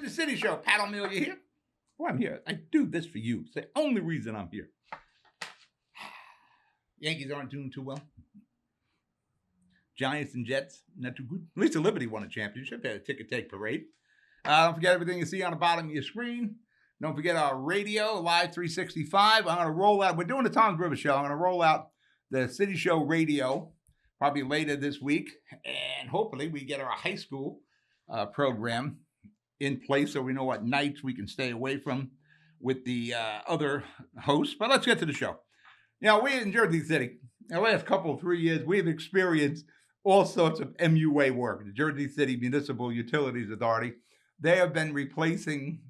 to the City Show. Pat O'Meara here. Well, I'm here. I do this for you. It's the only reason I'm here. Yankees aren't doing too well. Giants and Jets, not too good. At least the Liberty won a championship. They had a ticket-take parade. Don't forget everything you see on the bottom of your screen. Don't forget our radio, Live 365. I'm going to roll out. We're doing the Tom Griver Show. I'm going to roll out the City Show radio probably later this week. And hopefully we get our high school program in place so we know what nights we can stay away from with the other hosts. But let's get to the show. You know, we in Jersey City, in the last 3 years, we've experienced all sorts of MUA work. The Jersey City Municipal Utilities Authority, they have been replacing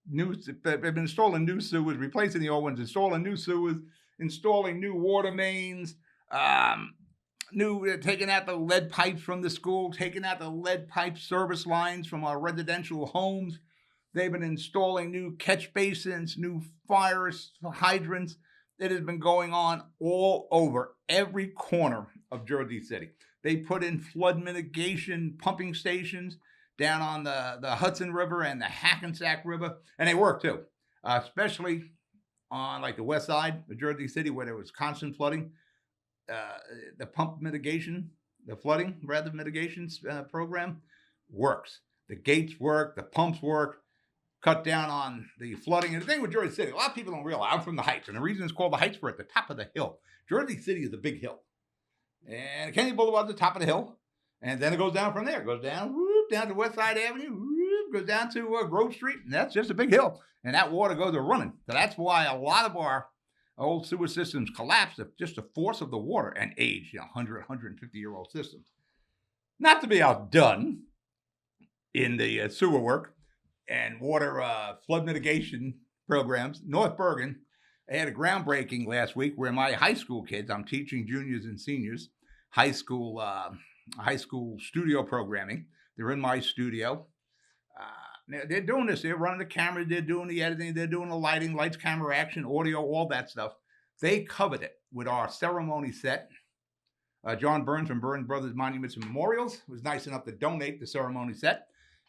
they've been installing new sewers, replacing the old ones, installing new sewers, installing new water mains, taking out the lead pipes from the school, taking out the lead pipe service lines from our residential homes. They've been installing new catch basins, new fire hydrants. It has been going on all over every corner of Jersey City. They put in flood mitigation pumping stations down on the Hudson River and the Hackensack River, and they work too, especially on like the west side of Jersey City where there was constant flooding. The flooding mitigation program works. The gates work, the pumps work, cut down on the flooding. And the thing with Jersey City, a lot of people don't realize, I'm from the Heights, and the reason it's called the Heights, we're at the top of the hill. Jersey City is a big hill. And Kennedy Boulevard's the top of the hill, and then it goes down from there. It goes down, down to West Side Avenue, goes down to Grove Street, and that's just a big hill. And that water goes running. So that's why a lot of our old sewer systems collapsed at just the force of the water and age, 100, 150-year-old systems. Not to be outdone in the sewer work and water flood mitigation programs. North Bergen, they had a groundbreaking last week where my high school kids, I'm teaching juniors and seniors, high school studio programming. They're in my studio. They're doing this. They're running the camera. They're doing the editing. They're doing the lighting, lights, camera, action, audio, all that stuff. They covered it with our ceremony set. John Burns from Burns Brothers Monuments and Memorials was nice enough to donate the ceremony set.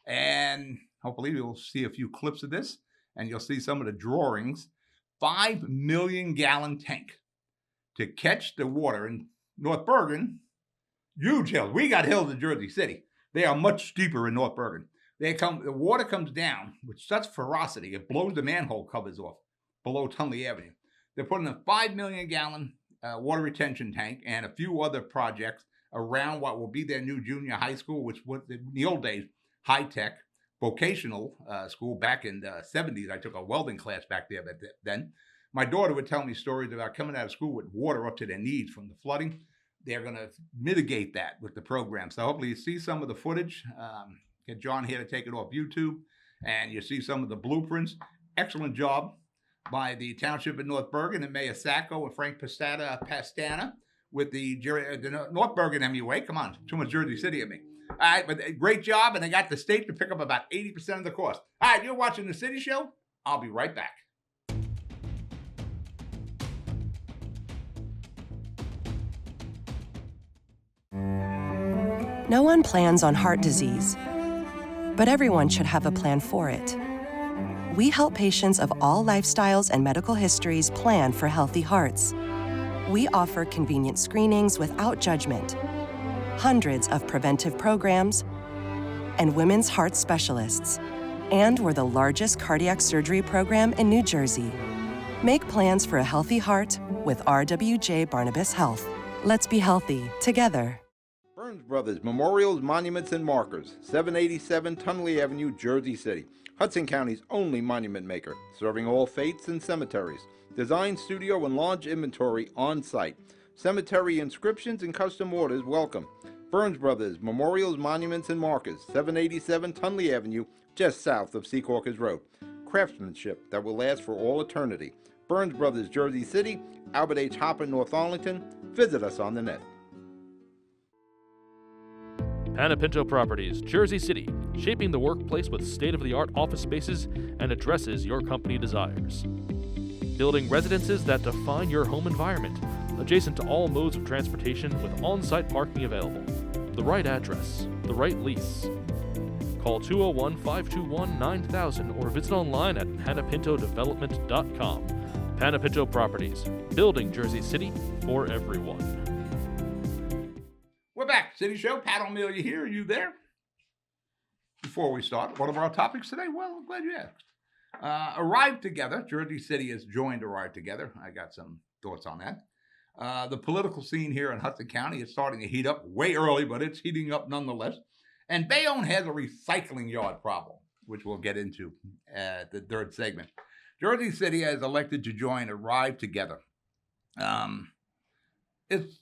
And hopefully you'll see a few clips of this and you'll see some of the drawings. 5 million gallon tank to catch the water in North Bergen. Huge hills. We got hills in Jersey City. They are much steeper in North Bergen. The water comes down with such ferocity, it blows the manhole covers off below Tunley Avenue. They're putting a 5 million gallon water retention tank and a few other projects around what will be their new junior high school, which was in the old days, high-tech vocational school. Back in the 70s, I took a welding class back there then. My daughter would tell me stories about coming out of school with water up to their knees from the flooding. They're going to mitigate that with the program. So hopefully you see some of the footage. Get John here to take it off YouTube, and you see some of the blueprints. Excellent job by the Township of North Bergen and Mayor Sacco and Frank Pastana with the North Bergen MUA. Come on, too much Jersey City of me. All right, but great job, and they got the state to pick up about 80% of the cost. All right, you're watching The City Show. I'll be right back. No one plans on heart disease, but everyone should have a plan for it. We help patients of all lifestyles and medical histories plan for healthy hearts. We offer convenient screenings without judgment, hundreds of preventive programs, and women's heart specialists. And we're the largest cardiac surgery program in New Jersey. Make plans for a healthy heart with RWJ Barnabas Health. Let's be healthy together. Burns Brothers Memorials, Monuments, and Markers, 787 Tunley Avenue, Jersey City. Hudson County's only monument maker, serving all faiths and cemeteries. Design, studio, and launch inventory on site. Cemetery inscriptions and custom orders welcome. Burns Brothers Memorials, Monuments, and Markers, 787 Tunley Avenue, just south of Secaucus Road. Craftsmanship that will last for all eternity. Burns Brothers, Jersey City, Albert H. Hopper, North Arlington. Visit us on the net. Panapinto Properties, Jersey City, shaping the workplace with state-of-the-art office spaces and addresses your company desires. Building residences that define your home environment, adjacent to all modes of transportation with on-site parking available. The right address, the right lease. Call 201-521-9000 or visit online at panapintodevelopment.com. Panapinto Properties, building Jersey City for everyone. We're back. City Show. Pat O'Melia here. Are you there? Before we start, one of our topics today, well, I'm glad you asked. Arrive Together. Jersey City has joined Arrive Together. I got some thoughts on that. The political scene here in Hudson County is starting to heat up way early, but it's heating up nonetheless. And Bayonne has a recycling yard problem, which we'll get into at the third segment. Jersey City has elected to join Arrive Together. It's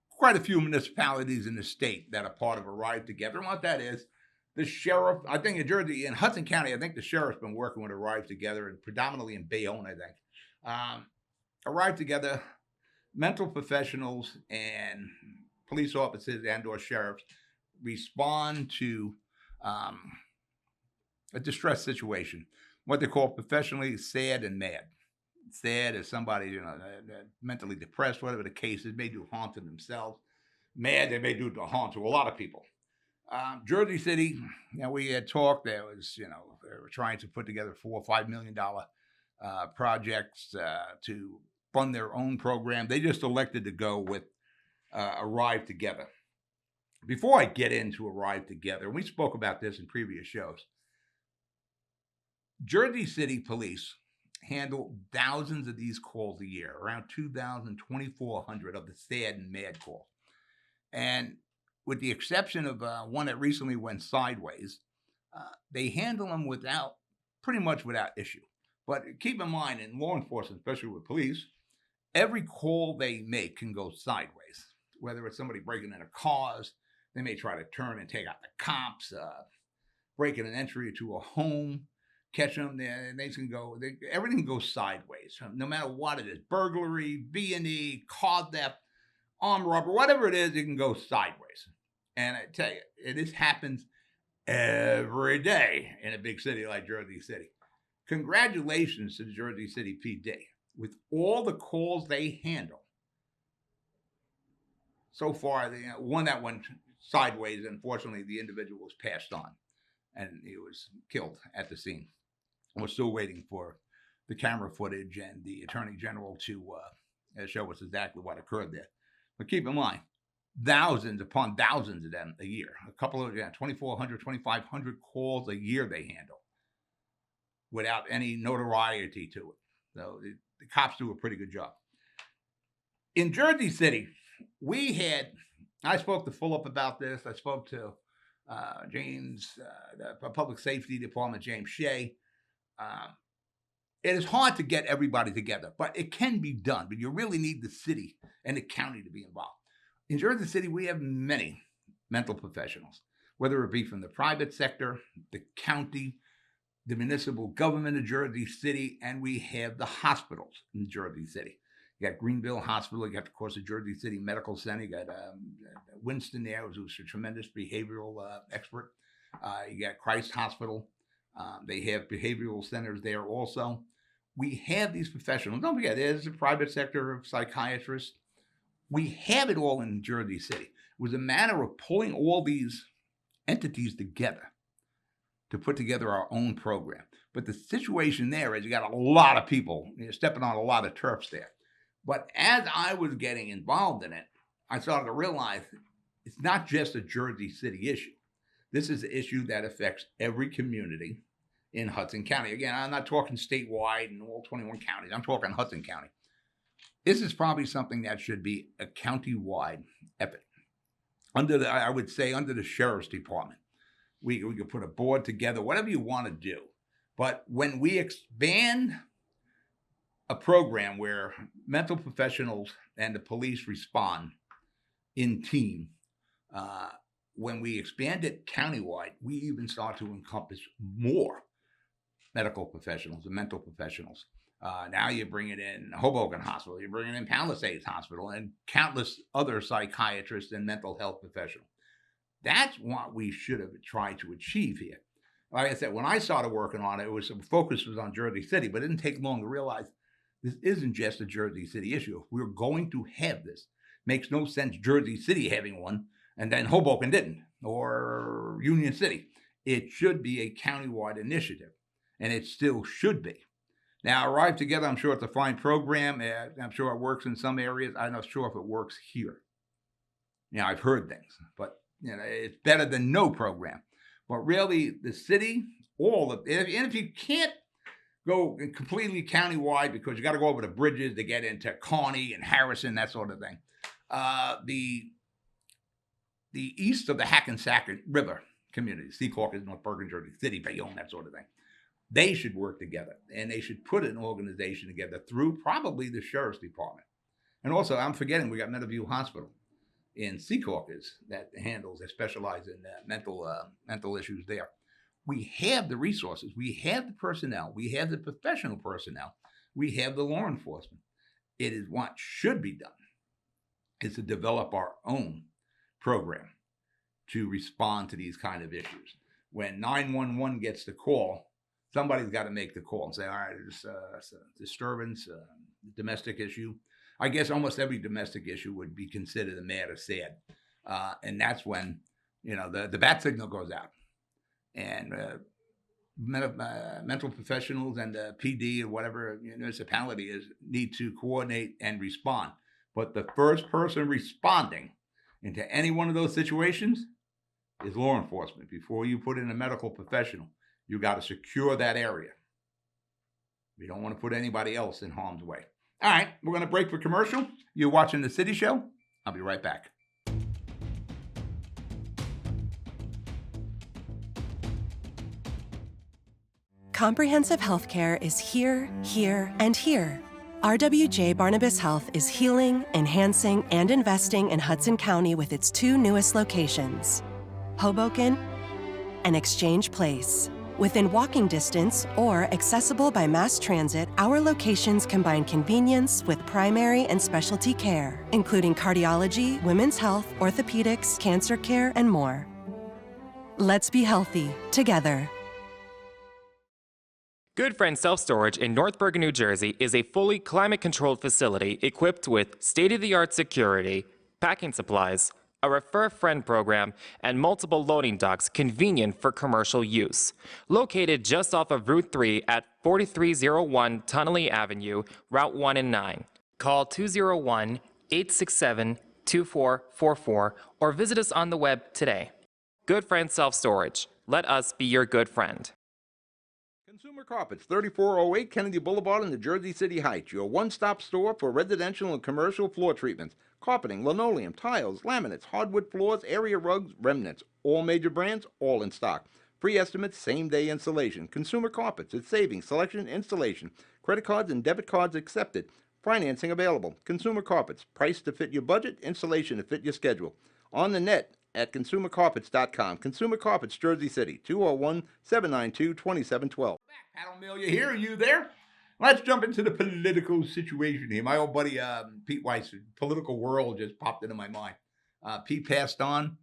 quite a few municipalities in the state that are part of Arrive Together. And what that is, the sheriff, I think in Hudson County, I think the sheriff's been working with Arrive Together, and predominantly in Bayonne, I think. Arrive Together, mental professionals and police officers and or sheriffs respond to a distress situation, what they call professionally sad and mad. Sad is somebody, mentally depressed, whatever the case is, may do harm to themselves. Mad, they may do harm to a lot of people. Jersey City, we had talked, they were trying to put together $4 or $5 million projects to fund their own program. They just elected to go with Arrive Together. Before I get into Arrive Together, we spoke about this in previous shows. Jersey City police handle thousands of these calls a year, around 2,400 of the sad and mad calls. And with the exception of one that recently went sideways, they handle them pretty much without issue. But keep in mind, in law enforcement, especially with police, every call they make can go sideways. Whether it's somebody breaking into cars, they may try to turn and take out the cops, breaking an entry to a home, catch them there, and everything goes sideways. No matter what it is, burglary, B&E, car theft, armed robbery, whatever it is, it can go sideways. And I tell you, this happens every day in a big city like Jersey City. Congratulations to the Jersey City PD. With all the calls they handle, so far, one that went sideways, unfortunately, the individual was passed on, and he was killed at the scene. We're still waiting for the camera footage and the Attorney General to show us exactly what occurred there. But keep in mind, thousands upon thousands of them a year. A couple of 2,400, 2,500 calls a year they handle without any notoriety to it. So the cops do a pretty good job. In Jersey City, I spoke to Philip about this. I spoke to James, the Public Safety Department, James Shea. It is hard to get everybody together, but it can be done. But you really need the city and the county to be involved. In Jersey City, we have many mental professionals, whether it be from the private sector, the county, the municipal government of Jersey City, and we have the hospitals in Jersey City. You got Greenville Hospital, you got, of course, the Jersey City Medical Center, you got Winston there, who's a tremendous behavioral expert. You got Christ Hospital. They have behavioral centers there also. We have these professionals. Don't forget, there's a private sector of psychiatrists. We have it all in Jersey City. It was a matter of pulling all these entities together to put together our own program. But the situation there is you got a lot of people stepping on a lot of turfs there. But as I was getting involved in it, I started to realize it's not just a Jersey City issue. This is an issue that affects every community in Hudson County. Again, I'm not talking statewide and all 21 counties. I'm talking Hudson County. This is probably something that should be a county-wide effort. Under the Sheriff's Department. We could put a board together, whatever you want to do. But when we expand a program where mental professionals and the police respond in team, when we expand it countywide, we even start to encompass more medical professionals and mental professionals. Now you're bringing in Hoboken Hospital, you're bringing in Palisades Hospital, and countless other psychiatrists and mental health professionals. That's what we should have tried to achieve here. Like I said, when I started working on it, the focus was on Jersey City, but it didn't take long to realize this isn't just a Jersey City issue. If we're going to have this, makes no sense Jersey City having one, and then Hoboken didn't, or Union City. It should be a countywide initiative, and it still should be. Now, Arrive Together, I'm sure it's a fine program. I'm sure it works in some areas. I'm not sure if it works here. Now, I've heard things, but it's better than no program. But really, the city, and if you can't go completely countywide because you got to go over the bridges to get into Kearney and Harrison, that sort of thing. The east of the Hackensack River community, Secaucus, North Bergen, Jersey City, Bayonne, that sort of thing. They should work together, and they should put an organization together through probably the sheriff's department. And also, I'm forgetting, we got Meadowview Hospital in Secaucus that specialize in mental issues there. We have the resources, we have the personnel, we have the professional personnel, we have the law enforcement. It is what should be done is to develop our own program to respond to these kind of issues. When 911 gets the call, somebody's got to make the call and say, all right, there's a disturbance, domestic issue. I guess almost every domestic issue would be considered a mad or sad. And that's when, the bat signal goes out. And mental professionals and the PD or whatever municipality is need to coordinate and respond. But the first person responding into any one of those situations is law enforcement. Before you put in a medical professional, you got to secure that area. We don't want to put anybody else in harm's way. All right, we're going to break for commercial. You're watching The City Show. I'll be right back. Comprehensive healthcare is here, here, and here. RWJ Barnabas Health is healing, enhancing, and investing in Hudson County with its 2 newest locations, Hoboken and Exchange Place. Within walking distance or accessible by mass transit, our locations combine convenience with primary and specialty care, including cardiology, women's health, orthopedics, cancer care, and more. Let's be healthy together. Good Friend Self-Storage in North Bergen, New Jersey is a fully climate-controlled facility equipped with state-of-the-art security, packing supplies, a Refer a Friend program, and multiple loading docks convenient for commercial use. Located just off of Route 3 at 4301 Tunnelly Avenue, Route 1 and 9. Call 201-867-2444 or visit us on the web today. Good Friend Self-Storage. Let us be your good friend. Consumer Carpets, 3408 Kennedy Boulevard in the Jersey City Heights, your one-stop store for residential and commercial floor treatments, carpeting, linoleum, tiles, laminates, hardwood floors, area rugs, remnants, all major brands, all in stock. Free estimates, same-day installation. Consumer Carpets, it's savings, selection, installation. Credit cards and debit cards accepted. Financing available. Consumer Carpets, price to fit your budget, installation to fit your schedule. On the net at consumercarpets.com. Consumer Carpets, Jersey City, 201-792-2712. Pat O'Melia here. Are you there? Let's jump into the political situation here. My old buddy Pete Weiss, political world just popped into my mind. Pete passed on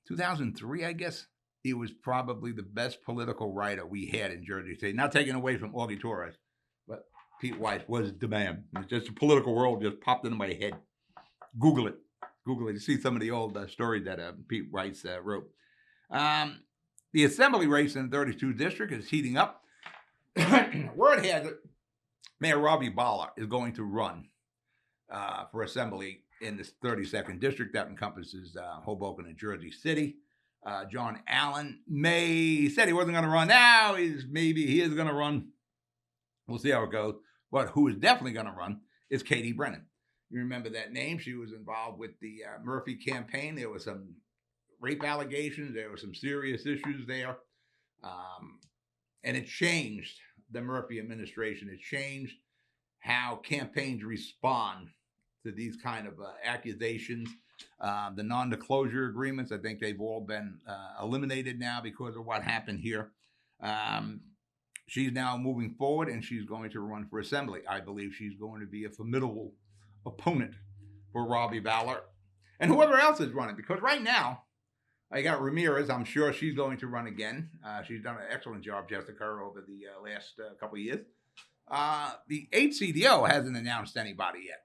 2003, I guess. He was probably the best political writer we had in Jersey City. Not taken away from Augie Torres, but Pete Weiss was the man. It's just the political world just popped into my head. Google it to see some of the old stories that Pete Weiss wrote. The assembly race in the 32nd district is heating up. Word has it, Mayor Robbie Balla is going to run for assembly in the 32nd district. That encompasses Hoboken and Jersey City. John Allen said he wasn't going to run. Now he is going to run. We'll see how it goes. But who is definitely going to run is Katie Brennan. You remember that name? She was involved with the Murphy campaign. There were some rape allegations. There were some serious issues there. And it changed the Murphy administration. It changed how campaigns respond to these kind of accusations. The non-disclosure agreements, I think they've all been eliminated now because of what happened here. She's now moving forward, and she's going to run for assembly. I believe she's going to be a formidable opponent for Robbie Balla and whoever else is running, because right now I got Ramirez. I'm sure she's going to run again. She's done an excellent job, Jessica, over the last couple of years. The HCDO hasn't announced anybody yet.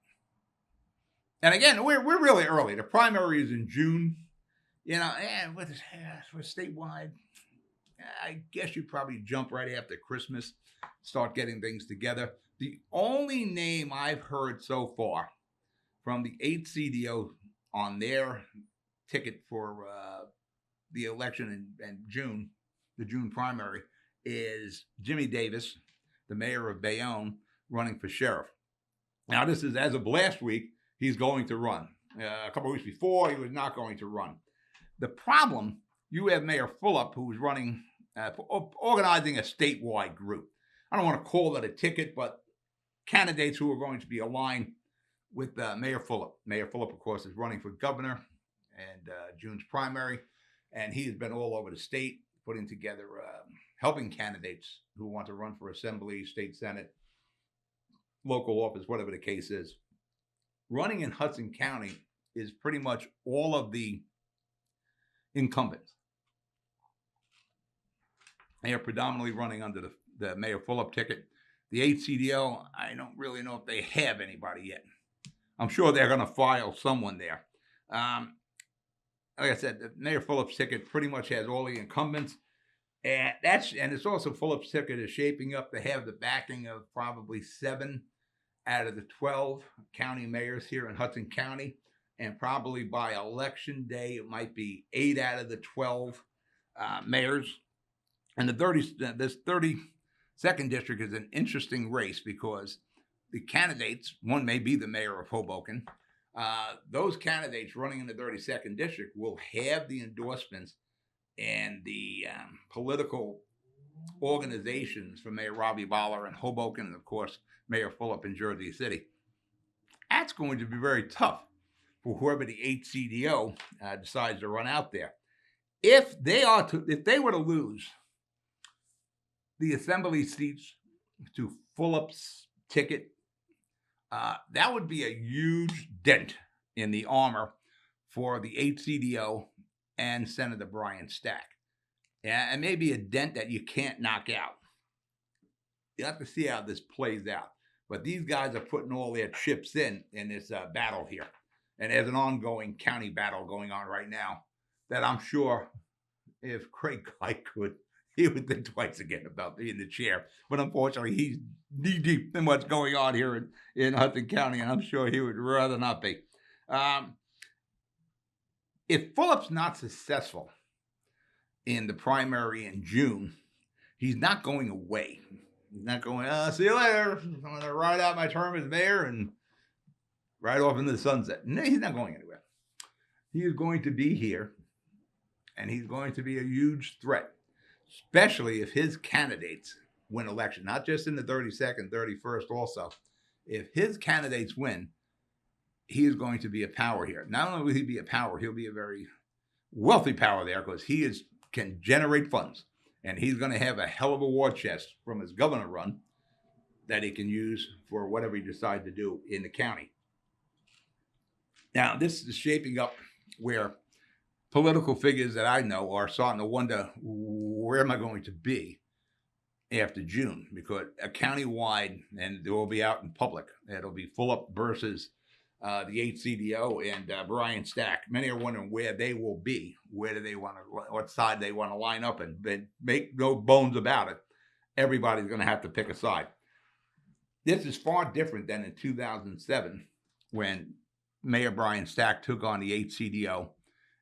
And again, we're really early. The primary is in June. with statewide, I guess you probably jump right after Christmas, start getting things together. The only name I've heard so far from the 8CDO on their ticket for the election in June, the June primary, is Jimmy Davis, the mayor of Bayonne, running for sheriff. Now, this is as of last week, he's going to run. A couple of weeks before, he was not going to run. The problem, you have Mayor Fulop, who's running, organizing a statewide group. I don't want to call it a ticket, but candidates who are going to be aligned with Mayor Fulop. Mayor Fulop, of course, is running for governor and June's primary, and he has been all over the state putting together, helping candidates who want to run for assembly, state senate, local office, whatever the case is. Running in Hudson County is pretty much all of the incumbents. They are predominantly running under the Mayor Fulop ticket. The 8CDO, I don't really know if they have anybody yet. I'm sure they're going to file someone there. Like I said, the Mayor Fulop's ticket pretty much has all the incumbents. And it's also Fulop's ticket is shaping up to have the backing of probably 7 out of the 12 county mayors here in Hudson County. And probably by election day, it might be 8 out of the 12 mayors. And this 32nd district is an interesting race because the candidates, one may be the mayor of Hoboken. Those candidates running in the 32nd district will have the endorsements and the political organizations for Mayor Robbie Baller in Hoboken and, of course, Mayor Fulop in Jersey City. That's going to be very tough for whoever the 8CDO decides to run out there. If they were to lose the assembly seats to Fulop's ticket, that would be a huge dent in the armor for the 8CDO and Senator Brian Stack. And maybe a dent that you can't knock out. You have to see how this plays out. But these guys are putting all their chips in this battle here. And there's an ongoing county battle going on right now that I'm sure if Craig Guy could, he would think twice again about being the chair. But unfortunately, he's knee-deep in what's going on here in Hudson County, and I'm sure he would rather not be. If Fulop's not successful in the primary in June, he's not going away. He's not going, see you later. I'm going to ride out my term as mayor and ride off into the sunset. No, he's not going anywhere. He is going to be here, and he's going to be a huge threat, especially if his candidates win election, not just in the 32nd, 31st also. If his candidates win, he is going to be a power here. Not only will he be a power, he'll be a very wealthy power there because he can generate funds. And he's going to have a hell of a war chest from his governor run that he can use for whatever he decides to do in the county. Now, this is shaping up where political figures that I know are starting to wonder, where am I going to be after June? Because a county-wide, and it will be out in public, it'll be Fulop versus the 8CDO and Brian Stack. Many are wondering where they will be. Where do they want to, what side they want to line up in? But make no bones about it. Everybody's going to have to pick a side. This is far different than in 2007 when Mayor Brian Stack took on the 8CDO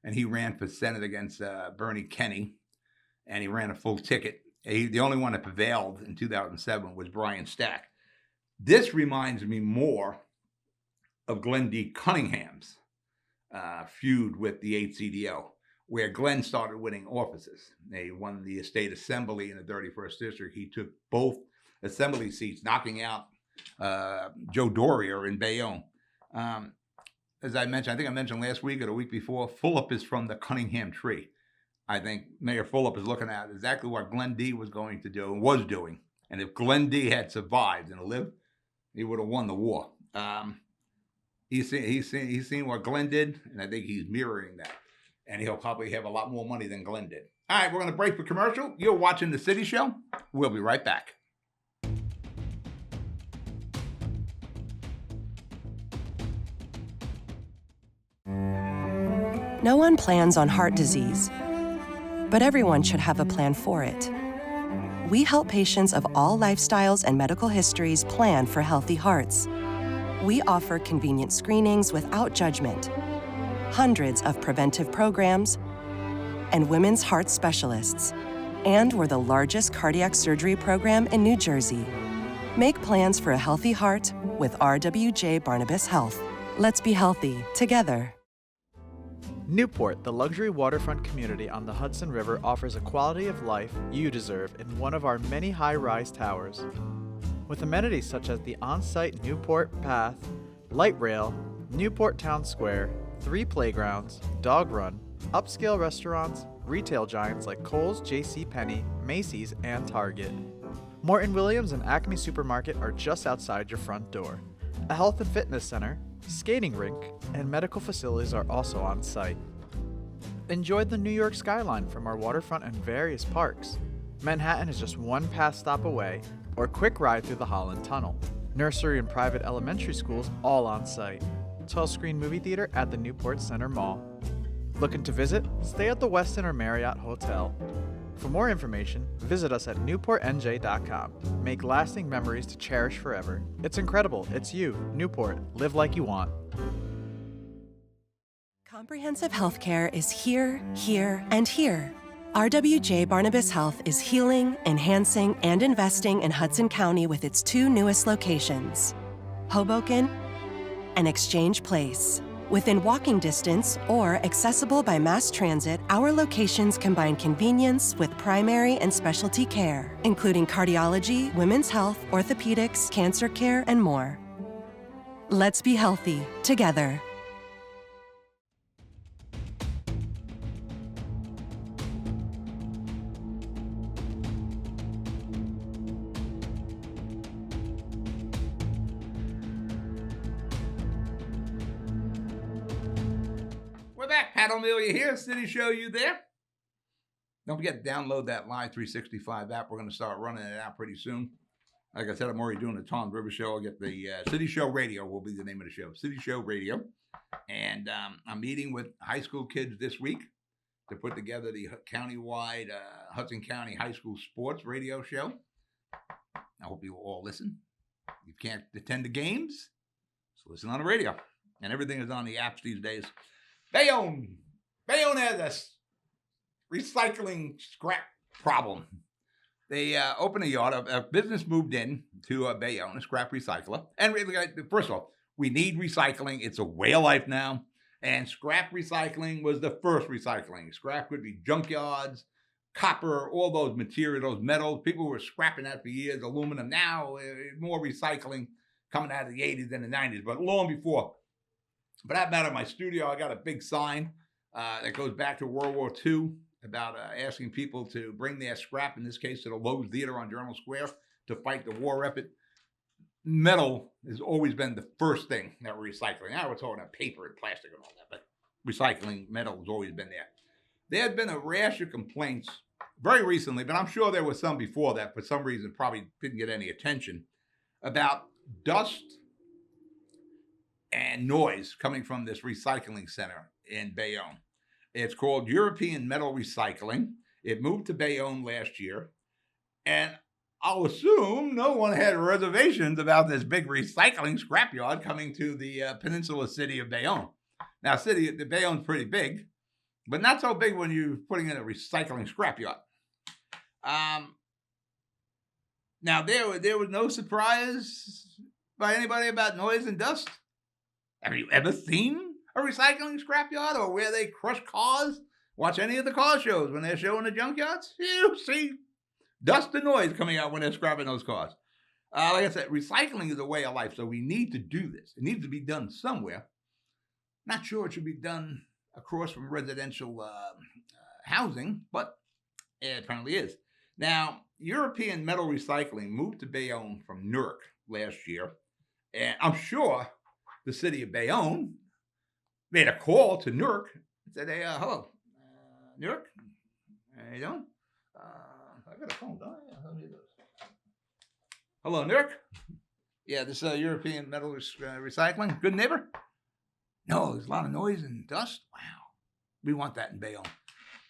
and he ran for Senate against Bernie Kenny, and he ran a full ticket. The only one that prevailed in 2007 was Brian Stack. This reminds me more of Glenn D. Cunningham's feud with the 8CDO, where Glenn started winning offices. They won the state assembly in the 31st district. He took both assembly seats, knocking out Joe Dorier in Bayonne. As I mentioned, I think I mentioned last week or the week before, Fulop is from the Cunningham tree. I think Mayor Fulop is looking at exactly what Glenn D. was going to do and was doing. And if Glenn D. had survived and lived, he would have won the war. He's seen what Glenn did, and I think he's mirroring that. And he'll probably have a lot more money than Glenn did. All right, we're going to break for commercial. You're watching The City Show. We'll be right back. No one plans on heart disease, but everyone should have a plan for it. We help patients of all lifestyles and medical histories plan for healthy hearts. We offer convenient screenings without judgment, hundreds of preventive programs, and women's heart specialists. And we're the largest cardiac surgery program in New Jersey. Make plans for a healthy heart with RWJ Barnabas Health. Let's be healthy together. Newport, the luxury waterfront community on the Hudson River, offers a quality of life you deserve in one of our many high-rise towers. With amenities such as the on-site Newport Path, light rail, Newport Town Square, 3 playgrounds, dog run, upscale restaurants, retail giants like Kohl's, JCPenney, Macy's, and Target. Morton Williams and Acme Supermarket are just outside your front door. A health and fitness center, skating rink, and medical facilities are also on site. Enjoy the New York skyline from our waterfront and various parks. Manhattan is just one pass stop away, or quick ride through the Holland Tunnel. Nursery and private elementary schools all on site. 12-screen movie theater at the Newport Center Mall. Looking to visit? Stay at the Westin or Marriott Hotel. For more information, visit us at newportnj.com. Make lasting memories to cherish forever. It's incredible. It's you, Newport. Live like you want. Comprehensive healthcare is here, here, and here. RWJ Barnabas Health is healing, enhancing, and investing in Hudson County with its 2 newest locations, Hoboken and Exchange Place. Within walking distance or accessible by mass transit, our locations combine convenience with primary and specialty care, including cardiology, women's health, orthopedics, cancer care, and more. Let's be healthy together. We're back. Pat O'Melia here. City Show, you there? Don't forget to download that Live 365 app. We're going to start running it out pretty soon. Like I said, I'm already doing the Tom River Show. I'll get the City Show Radio will be the name of the show. City Show Radio. And I'm meeting with high school kids this week to put together the countywide Hudson County High School Sports Radio Show. I hope you all listen. You can't attend the games, so listen on the radio. And everything is on the apps these days. Bayonne has a recycling scrap problem. They opened a yard. A business moved in to Bayonne, a scrap recycler. And first of all, we need recycling. It's a way of life now. And scrap recycling was the first recycling. Scrap could be junkyards, copper, all those materials, those metals. People were scrapping that for years, aluminum. Now, more recycling coming out of the 80s and the 90s. But long before. For that matter, in my studio, I got a big sign that goes back to World War II about asking people to bring their scrap, in this case to the Lowe's Theater on Journal Square, to fight the war effort. Metal has always been the first thing that we're recycling. Now we're talking about paper and plastic and all that, but recycling metal has always been there. There had been a rash of complaints very recently, but I'm sure there was some before that, for some reason probably didn't get any attention, about dust and noise coming from this recycling center in Bayonne. It's called European Metal Recycling. It moved to Bayonne last year. And I'll assume no one had reservations about this big recycling scrapyard coming to the peninsula city of Bayonne. Now, the Bayonne's pretty big, but not so big when you're putting in a recycling scrapyard. Now, there was no surprise by anybody about noise and dust. Have you ever seen a recycling scrapyard or where they crush cars? Watch any of the car shows when they're showing the junkyards. You see dust and noise coming out when they're scrapping those cars. Like I said, recycling is a way of life, so we need to do this. It needs to be done somewhere. Not sure it should be done across from residential housing, but it apparently is. Now, European Metal Recycling moved to Bayonne from Newark last year, and I'm sure the city of Bayonne made a call to Newark and said, hey, hello, Newark, how you doing? I got a phone, don't I? Let me do this. Hello, Newark. Yeah, this European Metal Recycling. Good neighbor? No, there's a lot of noise and dust. Wow. We want that in Bayonne.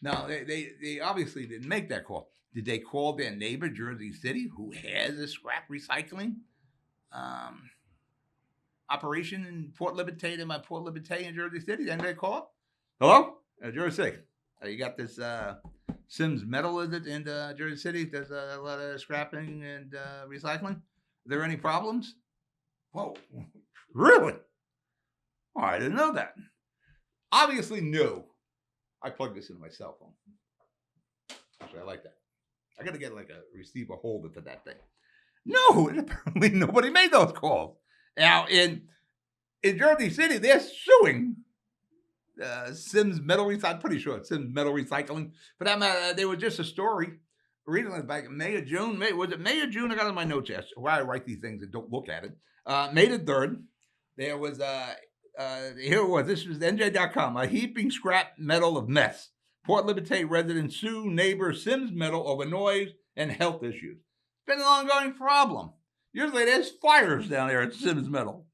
Now, they obviously didn't make that call. Did they call their neighbor, Jersey City, who has a scrap recycling operation in Port Liberté, in Jersey City? Then they call? Hello? Jersey City. You got this Sims Metal, is it, in Jersey City? There's a lot of scrapping and recycling. Are there any problems? Whoa, really? Oh, I didn't know that. Obviously, no. I plugged this into my cell phone. Actually, I like that. I got to get like a receiver holder for that thing. No, apparently nobody made those calls. Now, in Jersey City, they're suing Sims Metal Recycling. I'm pretty sure it's Sims Metal Recycling. For that matter, there was just a story recently, back in May or June. Was it May or June? I got it in my notes, yes, where I write these things and don't look at it. May the 3rd, there was, here it was, this was NJ.com, a heaping scrap metal of mess. Port Liberté residents sue neighbor Sims Metal over noise and health issues. It's been an ongoing problem. Usually there's fires down there at Sims Metal.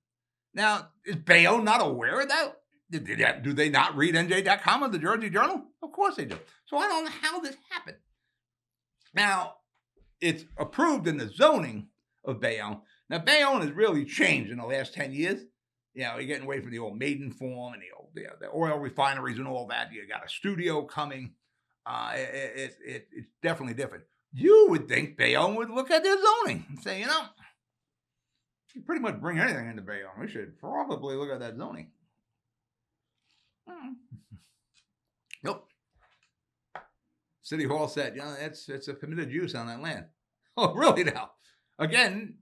Now, is Bayonne not aware of that? Do they not read NJ.com or the Jersey Journal? Of course they do. So I don't know how this happened. Now, it's approved in the zoning of Bayonne. Now, Bayonne has really changed in the last 10 years. You know, you're getting away from the old maiden form and the oil refineries and all that. You got a studio coming. It's definitely different. You would think Bayonne would look at their zoning and say, you pretty much bring anything into Bayonne. We should probably look at that zoning. Nope. City Hall said, it's a permitted use on that land. Oh, really now? Again,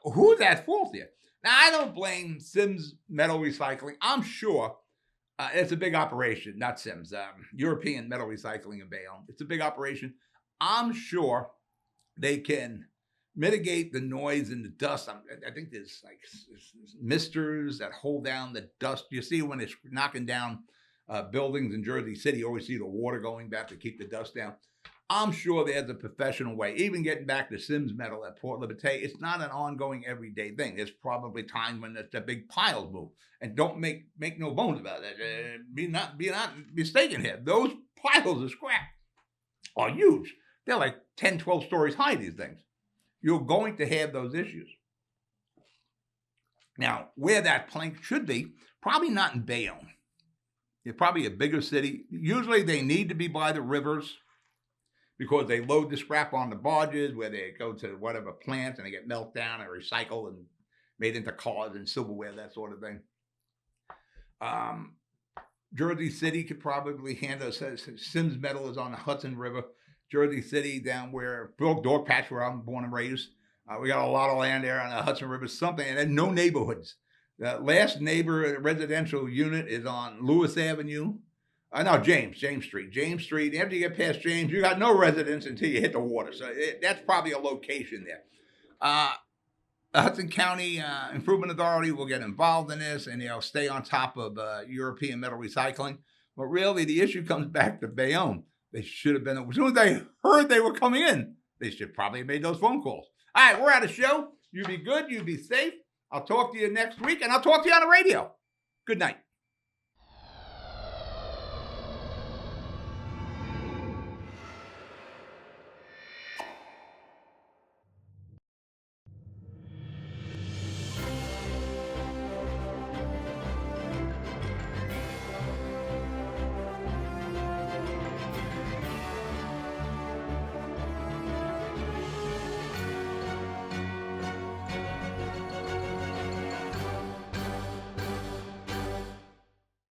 who's at fault here? Now, I don't blame Sims Metal Recycling. I'm sure it's a big operation, not Sims, European Metal Recycling in Bayonne. It's a big operation. I'm sure they can mitigate the noise and the dust. I think there's like misters that hold down the dust. You see when it's knocking down buildings in Jersey City, you always see the water going back to keep the dust down. I'm sure there's a professional way. Even getting back to Sims Metal at Port Liberté, it's not an ongoing everyday thing. There's probably times when the big piles move. And don't make no bones about it. Be not mistaken here. Those piles of scrap are huge. They're like 10, 12 stories high, these things. You're going to have those issues. Now, where that plank should be, probably not in Bayonne. It's probably a bigger city. Usually they need to be by the rivers because they load the scrap on the barges where they go to whatever plant and they get melted down and recycled and made into cars and silverware, that sort of thing. Jersey City could probably handle it. Sims Metal is on the Hudson River. Jersey City, down where Dog Patch, where I'm born and raised. We got a lot of land there on the Hudson River, something, and then no neighborhoods. The last neighbor residential unit is on Lewis Avenue. James Street. James Street, after you get past James, you got no residents until you hit the water. So that's probably a location there. The Hudson County Improvement Authority will get involved in this, and they'll stay on top of European metal recycling. But really, the issue comes back to Bayonne. They should have been, as soon as they heard they were coming in, they should probably have made those phone calls. All right, we're at a show. You be good. You be safe. I'll talk to you next week, and I'll talk to you on the radio. Good night.